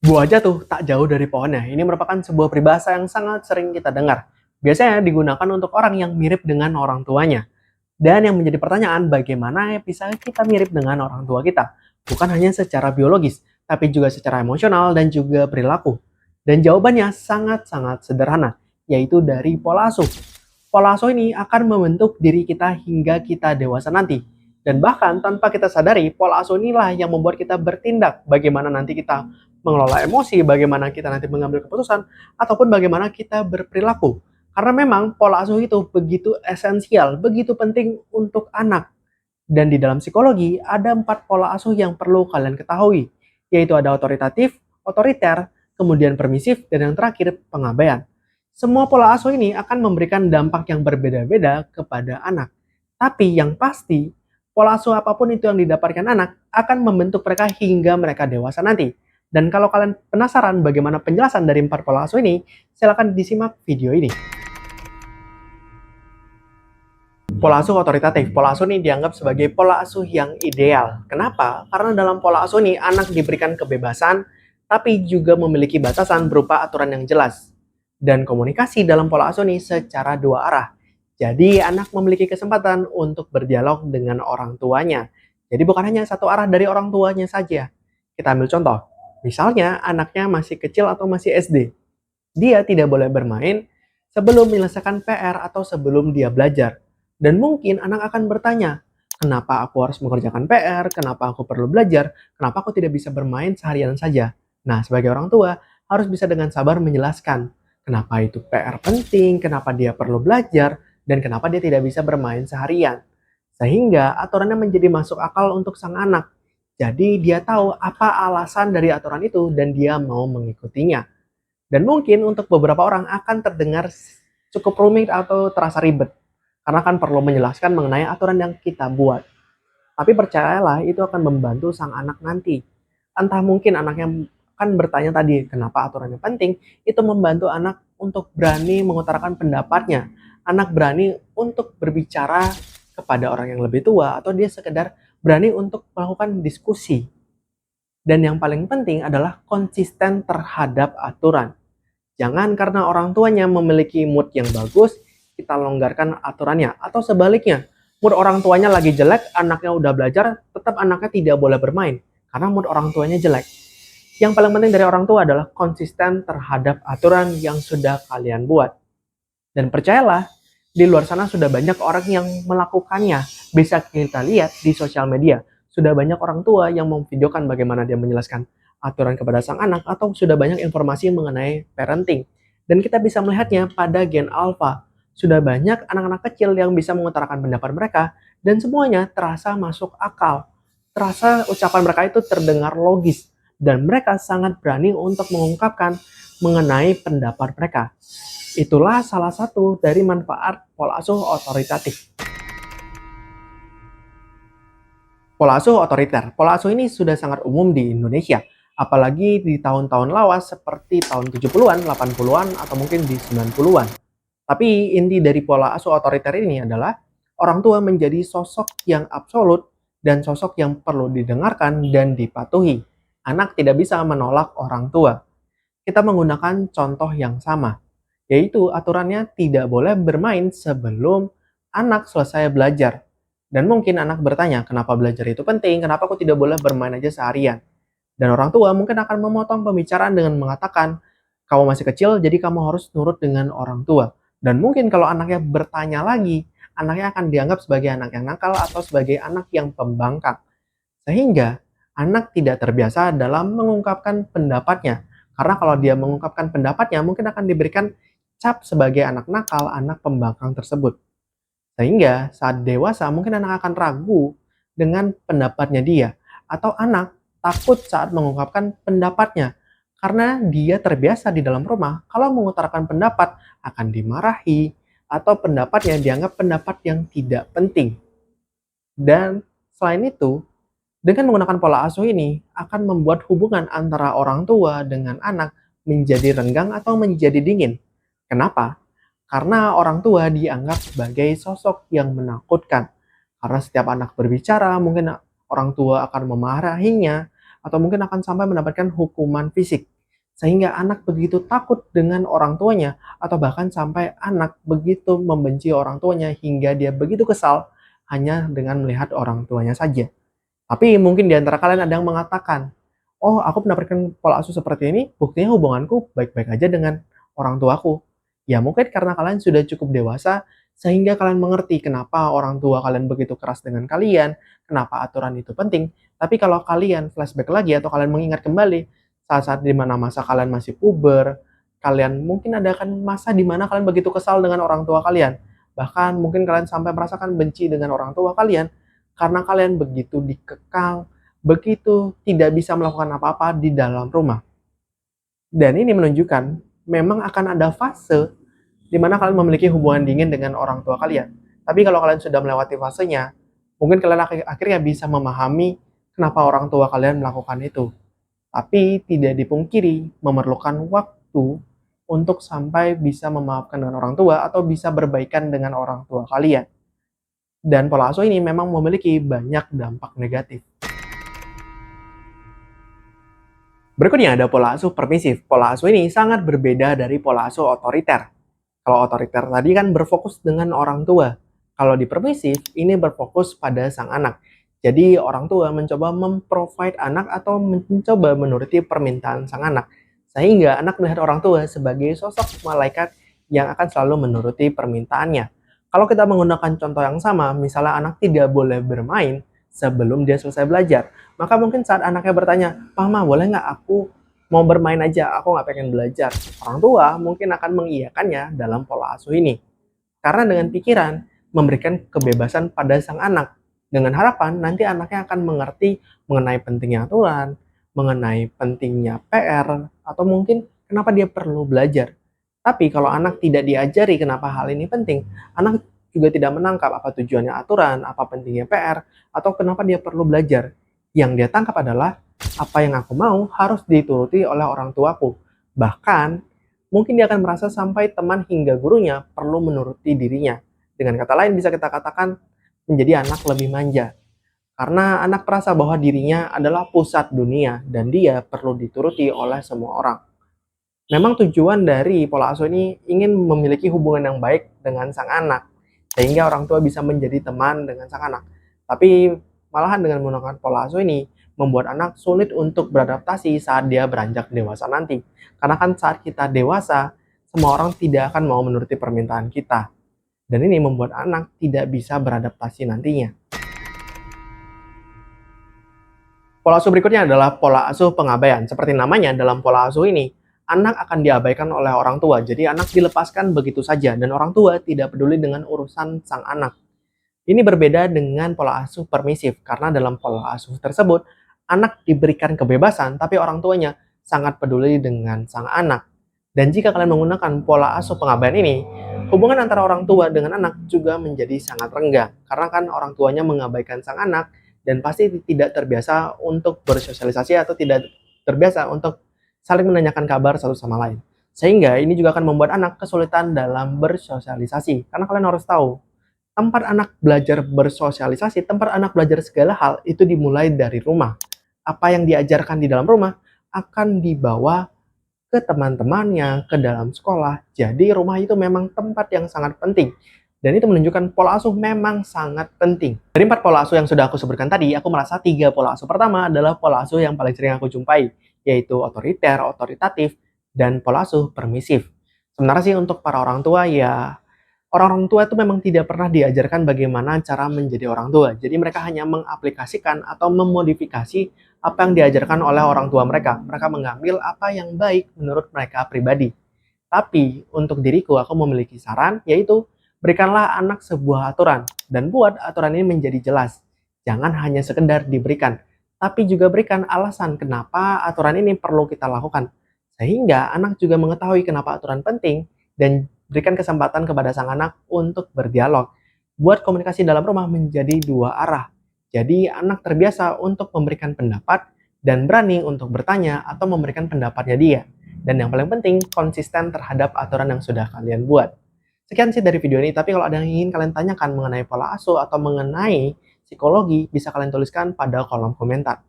Buah jatuh tak jauh dari pohonnya. Ini merupakan sebuah peribahasa yang sangat sering kita dengar. Biasanya digunakan untuk orang yang mirip dengan orang tuanya. Dan yang menjadi pertanyaan, bagaimana bisa kita mirip dengan orang tua kita? Bukan hanya secara biologis, tapi juga secara emosional dan juga perilaku. Dan jawabannya sangat-sangat sederhana, yaitu dari pola asuh. Pola asuh ini akan membentuk diri kita hingga kita dewasa nanti. Dan bahkan tanpa kita sadari, pola asuh inilah yang membuat kita bertindak. Bagaimana nanti kita mengelola emosi, bagaimana kita nanti mengambil keputusan, ataupun bagaimana kita berperilaku. Karena memang pola asuh itu begitu esensial, begitu penting untuk anak. Dan di dalam psikologi, ada 4 pola asuh yang perlu kalian ketahui, yaitu ada otoritatif, otoriter, kemudian permisif, dan yang terakhir pengabaian. Semua pola asuh ini akan memberikan dampak yang berbeda-beda kepada anak. Tapi yang pasti, pola asuh apapun itu yang didapatkan anak akan membentuk mereka hingga mereka dewasa nanti. Dan kalau kalian penasaran bagaimana penjelasan dari 4 pola asuh ini, silakan disimak video ini. Pola asuh otoritatif. Pola asuh ini dianggap sebagai pola asuh yang ideal. Kenapa? Karena dalam pola asuh ini anak diberikan kebebasan, tapi juga memiliki batasan berupa aturan yang jelas. Dan komunikasi dalam pola asuh ini secara dua arah. Jadi anak memiliki kesempatan untuk berdialog dengan orang tuanya. Jadi bukan hanya satu arah dari orang tuanya saja. Kita ambil contoh. Misalnya anaknya masih kecil atau masih SD. Dia tidak boleh bermain sebelum menyelesaikan PR atau sebelum dia belajar. Dan mungkin anak akan bertanya, kenapa aku harus mengerjakan PR, kenapa aku perlu belajar, kenapa aku tidak bisa bermain seharian saja. Nah, sebagai orang tua, harus bisa dengan sabar menjelaskan, kenapa itu PR penting, kenapa dia perlu belajar, dan kenapa dia tidak bisa bermain seharian. Sehingga aturannya menjadi masuk akal untuk sang anak. Jadi dia tahu apa alasan dari aturan itu dan dia mau mengikutinya. Dan mungkin untuk beberapa orang akan terdengar cukup rumit atau terasa ribet. Karena kan perlu menjelaskan mengenai aturan yang kita buat. Tapi percayalah itu akan membantu sang anak nanti. Entah mungkin anaknya kan bertanya tadi kenapa aturannya penting, itu membantu anak untuk berani mengutarakan pendapatnya. Anak berani untuk berbicara kepada orang yang lebih tua atau dia sekedar berani untuk melakukan diskusi. Dan yang paling penting adalah konsisten terhadap aturan. Jangan karena orang tuanya memiliki mood yang bagus, kita longgarkan aturannya. Atau sebaliknya, mood orang tuanya lagi jelek, anaknya udah belajar, tetap anaknya tidak boleh bermain. Karena mood orang tuanya jelek. Yang paling penting dari orang tua adalah konsisten terhadap aturan yang sudah kalian buat. Dan percayalah, di luar sana sudah banyak orang yang melakukannya. Bisa kita lihat di sosial media. Sudah banyak orang tua yang memvideokan bagaimana dia menjelaskan aturan kepada sang anak atau sudah banyak informasi mengenai parenting. Dan kita bisa melihatnya pada Gen Alpha. Sudah banyak anak-anak kecil yang bisa mengutarakan pendapat mereka dan semuanya terasa masuk akal. Terasa ucapan mereka itu terdengar logis dan mereka sangat berani untuk mengungkapkan mengenai pendapat mereka. Itulah salah satu dari manfaat pola asuh otoritatif. Pola asuh otoriter. Pola asuh ini sudah sangat umum di Indonesia, apalagi di tahun-tahun lawas seperti tahun 70-an, 80-an, atau mungkin di 90-an. Tapi inti dari pola asuh otoriter ini adalah orang tua menjadi sosok yang absolut dan sosok yang perlu didengarkan dan dipatuhi. Anak tidak bisa menolak orang tua. Kita menggunakan contoh yang sama, yaitu aturannya tidak boleh bermain sebelum anak selesai belajar. Dan mungkin anak bertanya, kenapa belajar itu penting, kenapa aku tidak boleh bermain aja seharian. Dan orang tua mungkin akan memotong pembicaraan dengan mengatakan, kamu masih kecil jadi kamu harus nurut dengan orang tua. Dan mungkin kalau anaknya bertanya lagi, anaknya akan dianggap sebagai anak yang nakal atau sebagai anak yang pembangkang. Sehingga anak tidak terbiasa dalam mengungkapkan pendapatnya. Karena kalau dia mengungkapkan pendapatnya mungkin akan diberikan cap sebagai anak nakal, anak pembangkang tersebut. Sehingga saat dewasa mungkin anak akan ragu dengan pendapatnya dia. Atau anak takut saat mengungkapkan pendapatnya. Karena dia terbiasa di dalam rumah, kalau mengutarakan pendapat akan dimarahi, atau pendapatnya dianggap pendapat yang tidak penting. Dan selain itu, dengan menggunakan pola asuh ini akan membuat hubungan antara orang tua dengan anak menjadi renggang atau menjadi dingin. Kenapa? Karena orang tua dianggap sebagai sosok yang menakutkan. Karena setiap anak berbicara, mungkin orang tua akan memarahinya, atau mungkin akan sampai mendapatkan hukuman fisik. Sehingga anak begitu takut dengan orang tuanya, atau bahkan sampai anak begitu membenci orang tuanya hingga dia begitu kesal hanya dengan melihat orang tuanya saja. Tapi mungkin di antara kalian ada yang mengatakan, "Oh, aku mendapatkan pola asuh seperti ini, buktinya hubunganku baik-baik aja dengan orang tuaku." Ya mungkin karena kalian sudah cukup dewasa, sehingga kalian mengerti kenapa orang tua kalian begitu keras dengan kalian, kenapa aturan itu penting. Tapi kalau kalian flashback lagi atau kalian mengingat kembali saat-saat di mana masa kalian masih puber, kalian mungkin ada kan masa di mana kalian begitu kesal dengan orang tua kalian. Bahkan mungkin kalian sampai merasakan benci dengan orang tua kalian karena kalian begitu dikekang, begitu tidak bisa melakukan apa-apa di dalam rumah. Dan ini menunjukkan memang akan ada fase di mana kalian memiliki hubungan dingin dengan orang tua kalian. Tapi kalau kalian sudah melewati fasenya, mungkin kalian akhirnya bisa memahami kenapa orang tua kalian melakukan itu. Tapi tidak dipungkiri memerlukan waktu untuk sampai bisa memaafkan dengan orang tua atau bisa berbaikan dengan orang tua kalian. Dan pola asuh ini memang memiliki banyak dampak negatif. Berikutnya ada pola asuh permisif. Pola asuh ini sangat berbeda dari pola asuh otoriter. Kalau otoriter tadi kan berfokus dengan orang tua. Kalau di permisif, ini berfokus pada sang anak. Jadi orang tua mencoba memprovide anak atau mencoba menuruti permintaan sang anak. Sehingga anak melihat orang tua sebagai sosok malaikat yang akan selalu menuruti permintaannya. Kalau kita menggunakan contoh yang sama, misalnya anak tidak boleh bermain sebelum dia selesai belajar. Maka mungkin saat anaknya bertanya, "Mama, boleh nggak aku mau bermain aja, aku nggak pengen belajar." Orang tua mungkin akan mengiyakannya dalam pola asuh ini. Karena dengan pikiran, memberikan kebebasan pada sang anak. Dengan harapan nanti anaknya akan mengerti mengenai pentingnya aturan, mengenai pentingnya PR, atau mungkin kenapa dia perlu belajar. Tapi kalau anak tidak diajari kenapa hal ini penting, anak juga tidak menangkap apa tujuannya aturan, apa pentingnya PR, atau kenapa dia perlu belajar. Yang dia tangkap adalah apa yang aku mau harus dituruti oleh orang tuaku. Bahkan mungkin dia akan merasa sampai teman hingga gurunya perlu menuruti dirinya. Dengan kata lain bisa kita katakan menjadi anak lebih manja. Karena anak merasa bahwa dirinya adalah pusat dunia dan dia perlu dituruti oleh semua orang. Memang tujuan dari pola asuh ini ingin memiliki hubungan yang baik dengan sang anak, sehingga orang tua bisa menjadi teman dengan sang anak. Tapi malahan dengan menggunakan pola asuh ini, membuat anak sulit untuk beradaptasi saat dia beranjak dewasa nanti. Karena kan saat kita dewasa, semua orang tidak akan mau menuruti permintaan kita. Dan ini membuat anak tidak bisa beradaptasi nantinya. Pola asuh berikutnya adalah pola asuh pengabaian. Seperti namanya, dalam pola asuh ini, anak akan diabaikan oleh orang tua. Jadi anak dilepaskan begitu saja dan orang tua tidak peduli dengan urusan sang anak. Ini berbeda dengan pola asuh permisif karena dalam pola asuh tersebut, anak diberikan kebebasan tapi orang tuanya sangat peduli dengan sang anak. Dan jika kalian menggunakan pola asuh pengabaian ini, hubungan antara orang tua dengan anak juga menjadi sangat renggang. Karena kan orang tuanya mengabaikan sang anak dan pasti tidak terbiasa untuk bersosialisasi atau tidak terbiasa untuk saling menanyakan kabar satu sama lain. Sehingga ini juga akan membuat anak kesulitan dalam bersosialisasi. Karena kalian harus tahu, tempat anak belajar bersosialisasi, tempat anak belajar segala hal itu dimulai dari rumah. Apa yang diajarkan di dalam rumah akan dibawa ke teman-temannya, ke dalam sekolah. Jadi rumah itu memang tempat yang sangat penting. Dan itu menunjukkan pola asuh memang sangat penting. Dari 4 pola asuh yang sudah aku sebutkan tadi, aku merasa 3 pola asuh pertama adalah pola asuh yang paling sering aku jumpai, yaitu otoriter, otoritatif, dan pola asuh permisif. Sebenarnya sih untuk para orang tua ya, orang-orang tua itu memang tidak pernah diajarkan bagaimana cara menjadi orang tua. Jadi mereka hanya mengaplikasikan atau memodifikasi apa yang diajarkan oleh orang tua mereka. Mereka mengambil apa yang baik menurut mereka pribadi. Tapi untuk diriku, aku memiliki saran, yaitu berikanlah anak sebuah aturan. Dan buat aturan ini menjadi jelas. Jangan hanya sekedar diberikan, tapi juga berikan alasan kenapa aturan ini perlu kita lakukan. Sehingga anak juga mengetahui kenapa aturan penting dan berikan kesempatan kepada sang anak untuk berdialog. Buat komunikasi dalam rumah menjadi dua arah. Jadi anak terbiasa untuk memberikan pendapat dan berani untuk bertanya atau memberikan pendapatnya dia. Dan yang paling penting, konsisten terhadap aturan yang sudah kalian buat. Sekian sih dari video ini, tapi kalau ada yang ingin kalian tanyakan mengenai pola asuh atau mengenai psikologi, bisa kalian tuliskan pada kolom komentar.